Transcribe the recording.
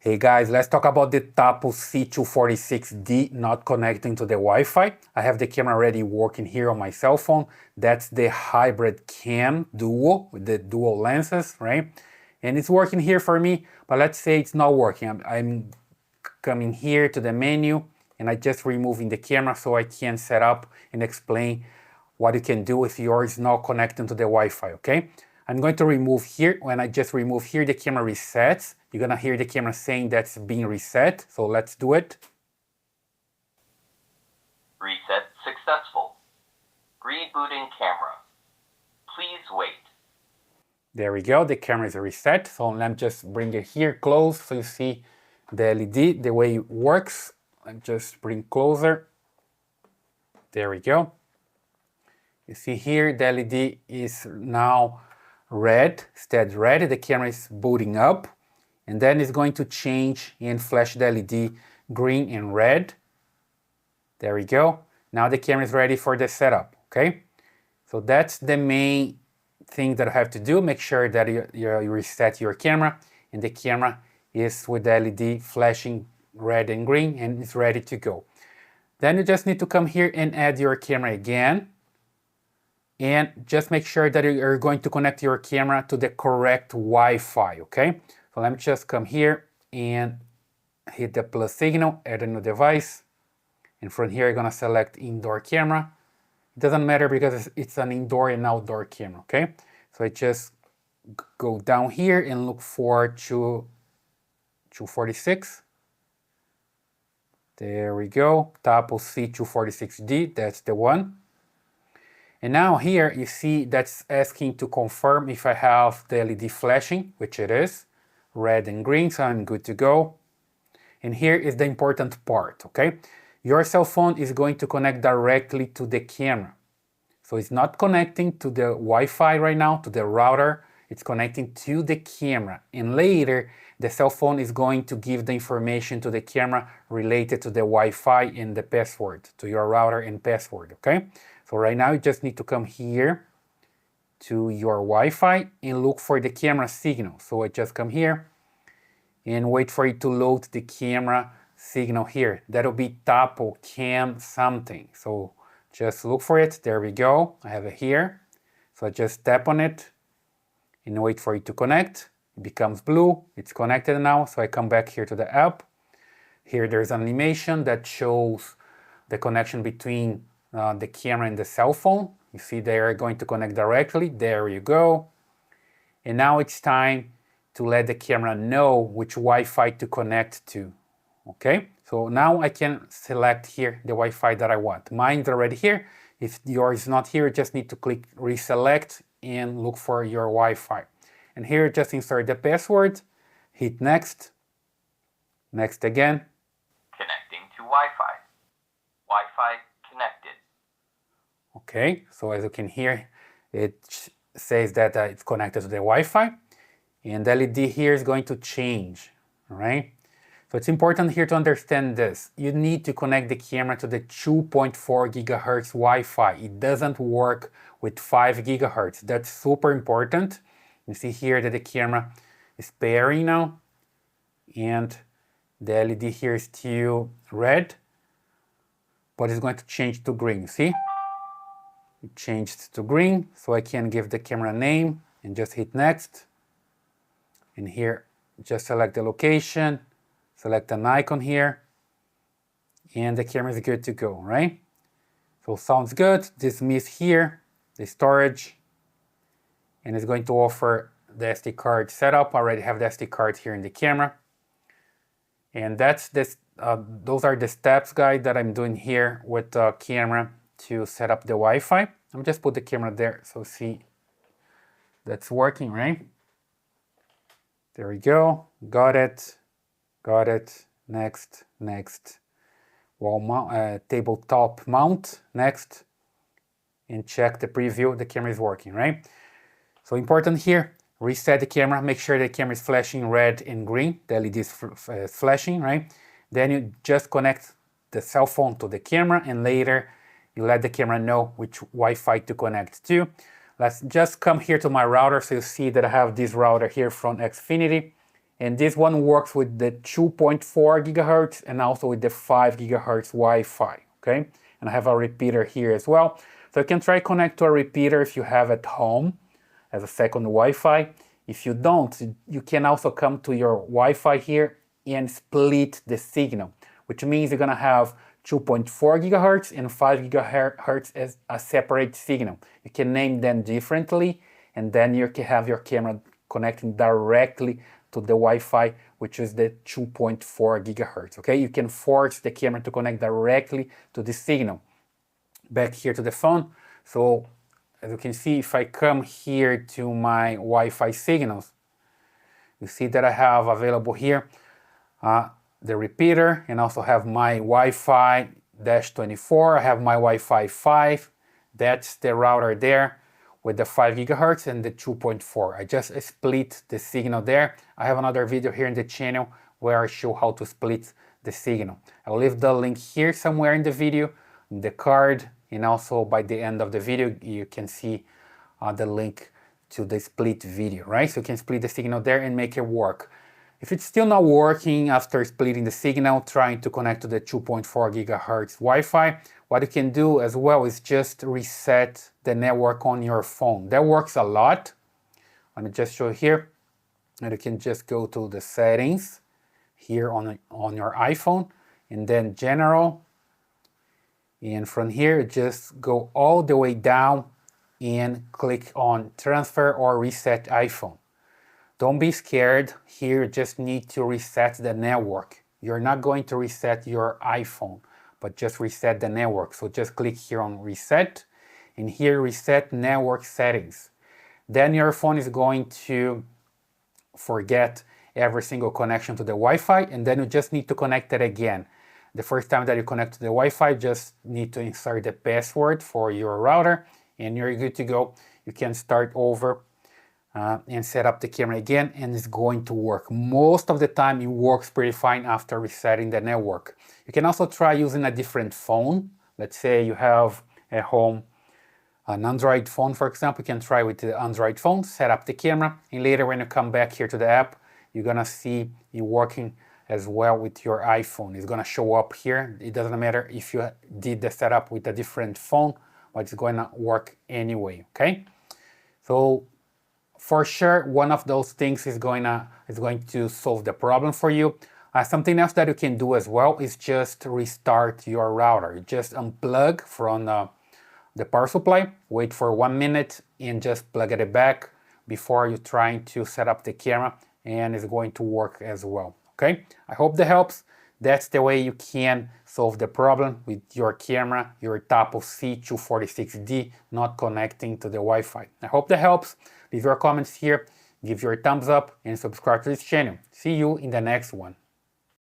Hey guys, let's talk about the Tapo C246D not connecting to the Wi-Fi. I have the camera already working here on my cell phone. That's the hybrid cam duo with the dual lenses, right? And it's working here for me, but let's say it's not working. I'm coming here to the menu and I just removing the camera so I can set up and explain what you can do if yours is not connecting to the Wi-Fi, okay? I'm going to remove here. When I just remove here, the camera resets. You're gonna hear the camera saying that's being reset. So let's do it. Reset successful. Rebooting camera. Please wait. There we go, the camera is reset. So let me just bring it here close so you see the LED, the way it works. Let me just bring closer. There we go. You see here, the LED is now red, instead red, the camera is booting up, and then it's going to change and flash the LED green and red. There we go. Now the camera is ready for the setup, okay? So that's the main thing that I have to do. Make sure that you reset your camera and the camera is with the LED flashing red and green and it's ready to go. Then you just need to come here and add your camera again. And just make sure that you're going to connect your camera to the correct Wi-Fi, okay? So let me just come here and hit the plus signal, add a new device. And from here, you're gonna select indoor camera. It doesn't matter because it's an indoor and outdoor camera, okay? So I just go down here and look for 246. There we go, Tapo C246D, that's the one. And now here you see that's asking to confirm if I have the LED flashing, which it is, red and green, so I'm good to go. And here is the important part, okay? Your cell phone is going to connect directly to the camera. So it's not connecting to the Wi-Fi right now, to the router, it's connecting to the camera. And later, the cell phone is going to give the information to the camera related to the Wi-Fi and the password, to your router and password, okay? So right now you just need to come here to your Wi-Fi and look for the camera signal. So I just come here and wait for it to load the camera signal here. That'll be Tapo cam something. So just look for it. There we go. I have it here. So I just tap on it and wait for it to connect. It becomes blue. It's connected now. So I come back here to the app. Here there's an animation that shows the connection between the camera and the cell phone. You see they are going to connect directly. There you go. And now it's time to let the camera know which Wi-Fi to connect to. Okay, so now I can select here the Wi-Fi that I want. Mine's already here. If yours is not here, you just need to click reselect and look for your Wi-Fi. And here just insert the password, hit next, next again. Connecting to Wi-Fi. Wi-Fi connected. Okay, so as you can hear, it says that it's connected to the Wi-Fi, and the LED here is going to change, all right? So it's important here to understand this. You need to connect the camera to the 2.4 gigahertz Wi-Fi. It doesn't work with 5 gigahertz. That's super important. You see here that the camera is pairing now, and the LED here is still red, but it's going to change to green, see? It changed to green, so I can give the camera a name and just hit next. And here, just select the location, select an icon here, and the camera is good to go, right? So sounds good. Dismiss here, the storage, and it's going to offer the SD card setup. I already have the SD card here in the camera. And that's this. Those are the steps, guys, that I'm doing here with the camera to set up the Wi-Fi. I'll just put the camera there so see that's working, right? There we go. Got it. Got it. Next, next. Wall mount, tabletop mount. Next. And check the preview. The camera is working, right? So important here. Reset the camera. Make sure the camera is flashing red and green. The LED is flashing, right? Then you just connect the cell phone to the camera, and later you let the camera know which Wi-Fi to connect to. Let's just come here to my router so you see that I have this router here from Xfinity. And this one works with the 2.4 gigahertz and also with the 5 gigahertz Wi-Fi, okay? And I have a repeater here as well. So you can try connect to a repeater if you have at home as a second Wi-Fi. If you don't, you can also come to your Wi-Fi here and split the signal, which means you're gonna have 2.4 gigahertz and 5 gigahertz as a separate signal. You can name them differently, and then you can have your camera connecting directly to the Wi-Fi, which is the 2.4 gigahertz, okay? You can force the camera to connect directly to the signal. Back here to the phone, so as you can see, if I come here to my Wi-Fi signals, you see that I have available here the repeater, and also have my Wi-Fi -24. I have my Wi-Fi 5. That's the router there with the 5 gigahertz and the 2.4. I just split the signal there. I have another video here in the channel where I show how to split the signal. I'll leave the link here somewhere in the video, in the card, and also by the end of the video you can see the link to the split video, right? So you can split the signal there and make it work. If it's still not working after splitting the signal, trying to connect to the 2.4 gigahertz Wi-Fi, what you can do as well is just reset the network on your phone. That works a lot. Let me just show you here. And you can just go to the settings here on your iPhone, and then general. And from here, just go all the way down and click on transfer or reset iPhone. Don't be scared. Here you just need to reset the network. You're not going to reset your iPhone, but just reset the network. So just click here on reset, and here reset network settings. Then your phone is going to forget every single connection to the Wi-Fi, and then you just need to connect it again. The first time that you connect to the Wi-Fi, just need to insert the password for your router, and you're good to go. You can start over and set up the camera again, and it's going to work. Most of the time it works pretty fine after resetting the network. You can also try using a different phone. Let's say you have at home an Android phone, for example. You can try with the Android phone, set up the camera, and later when you come back here to the app, you're gonna see it working as well with your iPhone. It's gonna show up here. It doesn't matter if you did the setup with a different phone, but it's gonna work anyway, okay? So for sure, one of those things is going to solve the problem for you. Something else that you can do as well is just restart your router. You just unplug from the power supply, wait for 1 minute, and just plug it back before you're trying to set up the camera, and it's going to work as well, okay? I hope that helps. That's the way you can solve the problem with your camera, your Tapo C246D not connecting to the Wi-Fi. I hope that helps. Leave your comments here, give your thumbs up, and subscribe to this channel. See you in the next one.